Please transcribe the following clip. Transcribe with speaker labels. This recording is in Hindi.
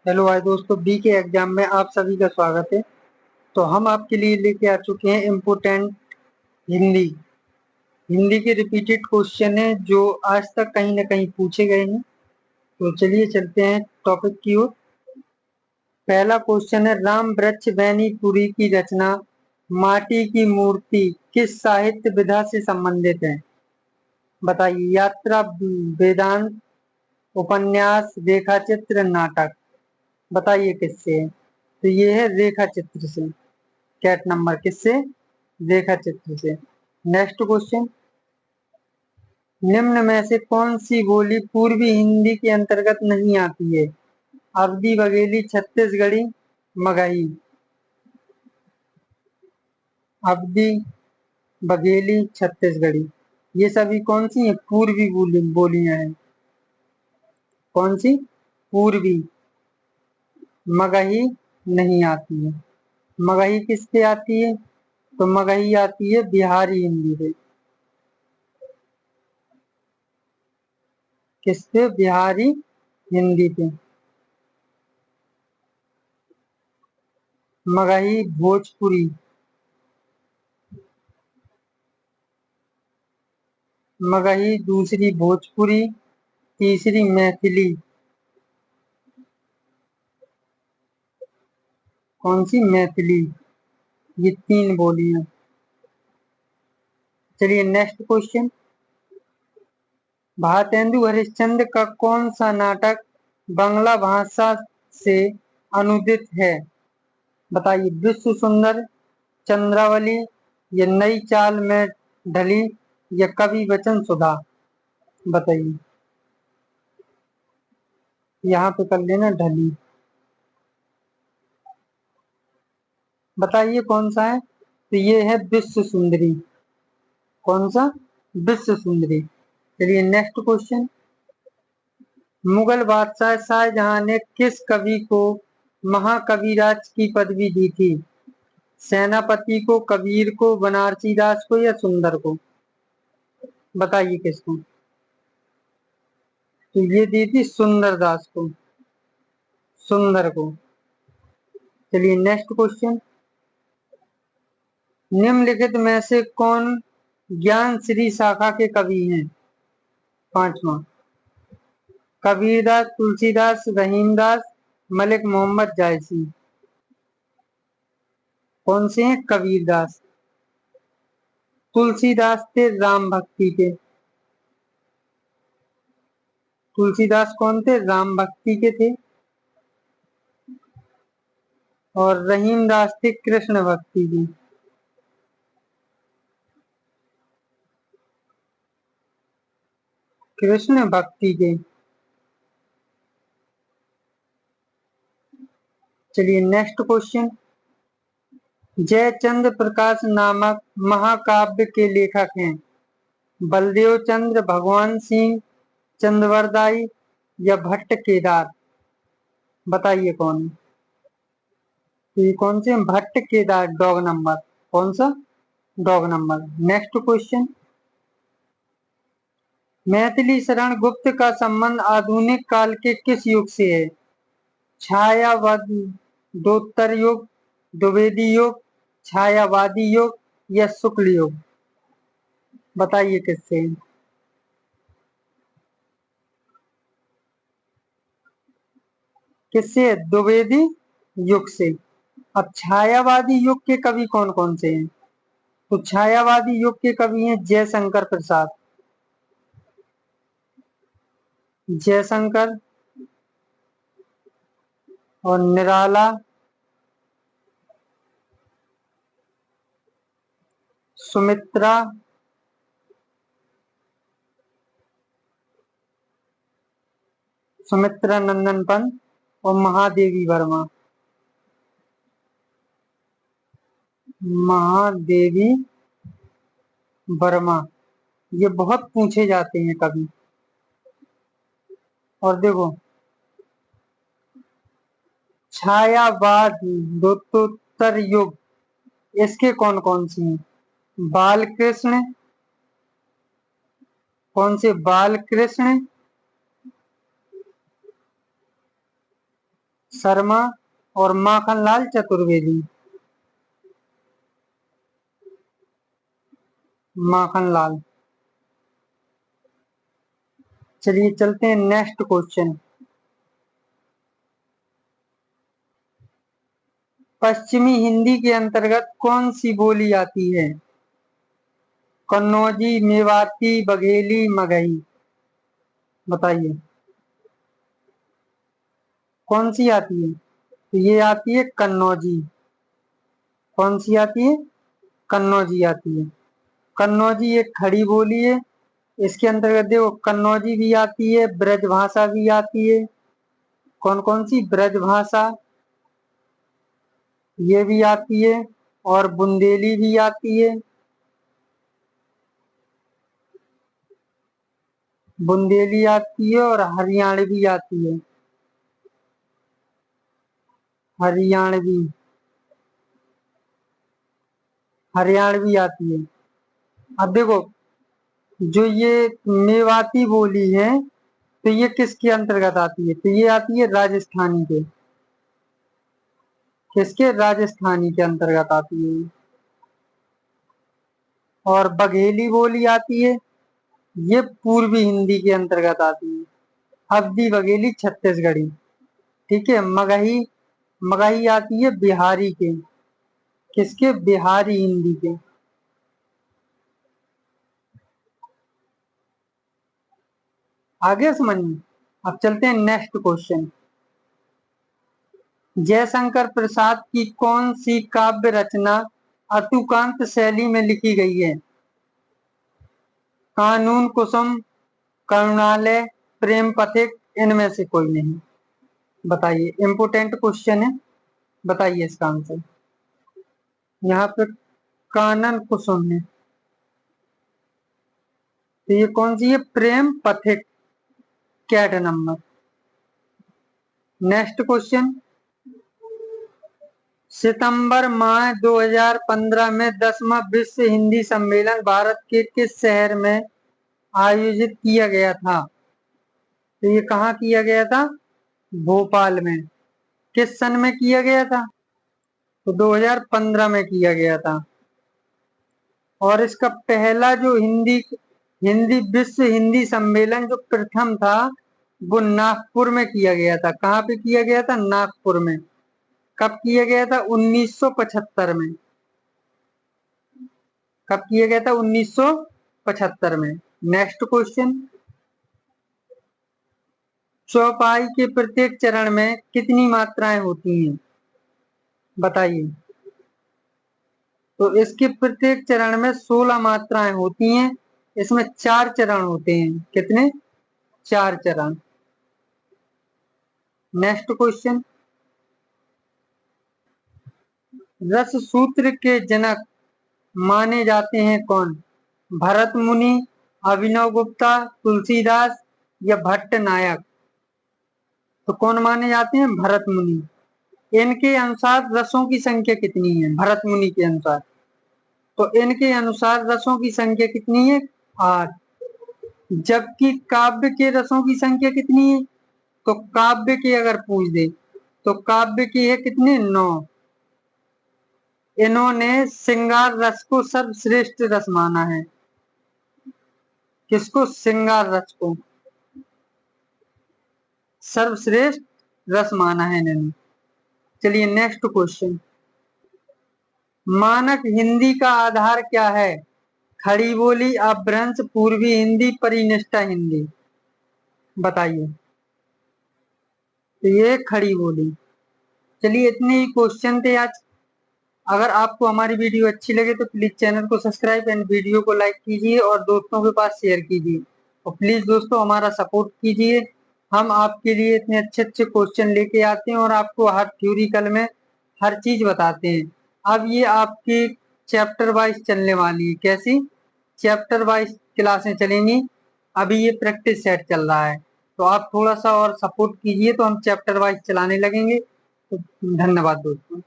Speaker 1: हेलो भाई दोस्तों, बी के एग्जाम में आप सभी का स्वागत है। तो हम आपके लिए लेके आ चुके हैं इम्पोर्टेंट हिंदी हिंदी के रिपीटेड क्वेश्चन है जो आज तक कहीं ना कहीं पूछे गए हैं। तो चलिए चलते हैं टॉपिक की ओर। पहला क्वेश्चन है, राम वृक्ष बैनीपुरी की रचना माटी की मूर्ति किस साहित्य विधा से संबंधित है? बताइए। यात्रा, वेदांत, उपन्यास, रेखाचित्र, नाटक। बताइए किससे है? तो ये है रेखा चित्र से। कैट नंबर किससे? रेखा चित्र से। नेक्स्ट क्वेश्चन, निम्न में से कौन सी बोली पूर्वी हिंदी के अंतर्गत नहीं आती है? अवधी, बघेली, छत्तीसगढ़ी, मगही। अवधी, बघेली, छत्तीसगढ़ी, ये सभी कौन सी हैं? पूर्वी बोलियां हैं। कौन सी? पूर्वी। मगही नहीं आती है। मगही किससे आती है? तो मगही आती है बिहारी हिंदी से। किससे? बिहारी हिंदी पे। मगही भोजपुरी। मगही दूसरी भोजपुरी, तीसरी मैथिली। कौन सी? मैथिली। ये तीन बोलियां। चलिए नेक्स्ट क्वेश्चन, भारतेंदु हरिश्चंद्र का कौन सा नाटक बांग्ला भाषा से अनुदित है? बताइए। विश्व सुंदर, चंद्रावली, या नई चाल में ढली, या कवि वचन सुधा। बताइए। यहाँ पे कर लेना ढली। बताइए कौन सा है? तो ये है विश्व सुंदरी। कौन सा? विश्व सुंदरी। चलिए नेक्स्ट क्वेश्चन, मुगल बादशाह शाहजहां ने किस कवि को महाकविराज की पदवी दी थी? सेनापति को, कबीर को, बनारसी दास को, या सुंदर को। बताइए किसको? तो ये दी थी सुंदर दास को। सुंदर को। चलिए नेक्स्ट क्वेश्चन, निम्नलिखित में से कौन ज्ञान श्री शाखा के कवि हैं? पांचवा, कबीरदास, तुलसीदास, रहीमदास, मलिक मोहम्मद जायसी। कौन से हैं? कबीरदास। तुलसीदास थे राम भक्ति के। तुलसीदास कौन थे? राम भक्ति के थे। और रहीमदास थे कृष्ण भक्ति के। कृष्ण भक्ति के। चलिए नेक्स्ट क्वेश्चन, जयचंद्र प्रकाश नामक महाकाव्य के लेखक हैं? बलदेव चंद्र, भगवान सिंह, चंद्रवरदाई, या भट्ट केदार। बताइए कौन है? तो ये कौन से? Bhatt Kedar, dog number. कौन सा? Dog number. Next question, Maithili Sharan Gupt का संबंध आधुनिक काल के किस युग से है? छायावादोत्तर युग, द्विवेदी युग, छायावादी युग, या शुक्ल युग। बताइए किससे है? किससे? द्विवेदी युग से। अब छायावादी युग के कवि कौन कौन से हैं? तो छायावादी युग के कवि हैं जयशंकर प्रसाद। जयशंकर और निराला, सुमित्रा, सुमित्रा नंदन पंत, और महादेवी वर्मा। महादेवी वर्मा, ये बहुत पूछे जाते हैं कवि। और देखो, छायावाद दोत्तर युग, इसके कौन कौन से हैं? बाल कृष्ण। कौन से? बाल कृष्ण, शर्मा और माखनलाल चतुर्वेदी। माखनलाल। चलिए चलते हैं नेक्स्ट क्वेश्चन। पश्चिमी हिंदी के अंतर्गत कौन सी बोली आती है? कन्नौजी, मेवाती, बघेली, मगही। बताइए कौन सी आती है? तो ये आती है कन्नौजी। कौन सी आती है? कन्नौजी आती है। कन्नौजी एक खड़ी बोली है। इसके अंतर्गत देखो कन्नौजी भी आती है, ब्रजभाषा भी आती है। कौन कौन सी? ब्रजभाषा ये भी आती है, और बुंदेली भी आती है। बुंदेली आती है और हरियाणवी आती है। हरियाणवी। हरियाणवी आती है। अब देखो जो ये मेवाती बोली है तो ये किसके अंतर्गत आती है? तो ये आती है राजस्थानी के। किसके? राजस्थानी के अंतर्गत आती है। और बघेली बोली आती है, ये पूर्वी हिंदी के अंतर्गत आती है। अवधी बघेली छत्तीसगढ़ी। ठीक है। मगही। मगही आती है बिहारी के। किसके? बिहारी हिंदी के। आगे समझ में। अब चलते हैं नेक्स्ट क्वेश्चन। जयशंकर प्रसाद की कौन सी काव्य रचना अतुकांत शैली में लिखी गई है? कानून कुसुम, करुणालय, प्रेम पथिक, इनमें से कोई नहीं। बताइए, इंपोर्टेंट क्वेश्चन है, बताइए इसका आंसर। यहाँ पे कानन कुसुम है। तो ये कौन सी है? प्रेम पथिक, कैट नंबर। Next question. सितंबर माह 2015 में 10वां विश्व हिंदी सम्मेलन भारत के किस शहर में आयोजित किया गया था? तो ये कहाँ किया गया था? भोपाल में। किस सन में किया गया था? तो 2015 में किया गया था। और इसका पहला जो हिंदी हिंदी विश्व हिंदी सम्मेलन जो प्रथम था वो नागपुर में किया गया था। कहाँ पे किया गया था? नागपुर में। कब किया गया था? 1975 में। कब किया गया था? 1975 में। Next question. चौपाई के प्रत्येक चरण में कितनी मात्राएं होती हैं? बताइए। तो इसके प्रत्येक चरण में 16 मात्राएं होती हैं। इसमें 4 चरण होते हैं। कितने? 4 चरण। Next question. रस सूत्र के जनक माने जाते हैं कौन? भरत मुनि, अभिनव गुप्ता, तुलसीदास या भट्ट नायक। तो कौन माने जाते हैं? भरत मुनि। इनके अनुसार रसों की संख्या कितनी है? भरत मुनि के अनुसार। तो इनके अनुसार रसों की संख्या कितनी है? 8। जबकि काव्य के रसों की संख्या कितनी है? तो काव्य के अगर पूछ दे तो काव्य की है कितने? 9। इन्होंने श्रृंगार रस को सर्वश्रेष्ठ रस माना है। किसको? श्रृंगार रस को सर्वश्रेष्ठ रस माना है इन्होंने। चलिए नेक्स्ट क्वेश्चन। मानक हिंदी का आधार क्या है? खड़ी बोली, अपभ्रंश, पूर्वी हिंदी, परिनिष्ठा हिंदी। बताइए। तो ये खड़ी बोली। चलिए इतने ही क्वेश्चन थे आज। अगर आपको हमारी वीडियो अच्छी लगे तो प्लीज चैनल को सब्सक्राइब एंड वीडियो को लाइक कीजिए और दोस्तों के पास शेयर कीजिए। और प्लीज दोस्तों हमारा सपोर्ट कीजिए। हम आपके लिए इतने अच्छे अच्छे क्वेश्चन लेके आते हैं और आपको हर थ्योरिकल में हर चीज बताते हैं। अब ये आपकी चैप्टर वाइज चलने वाली है। कैसी? चैप्टर वाइज क्लासें चलेंगी। अभी ये प्रैक्टिस सेट चल रहा है, तो आप थोड़ा सा और सपोर्ट कीजिए तो हम चैप्टर वाइज चलाने लगेंगे। तो धन्यवाद दोस्तों।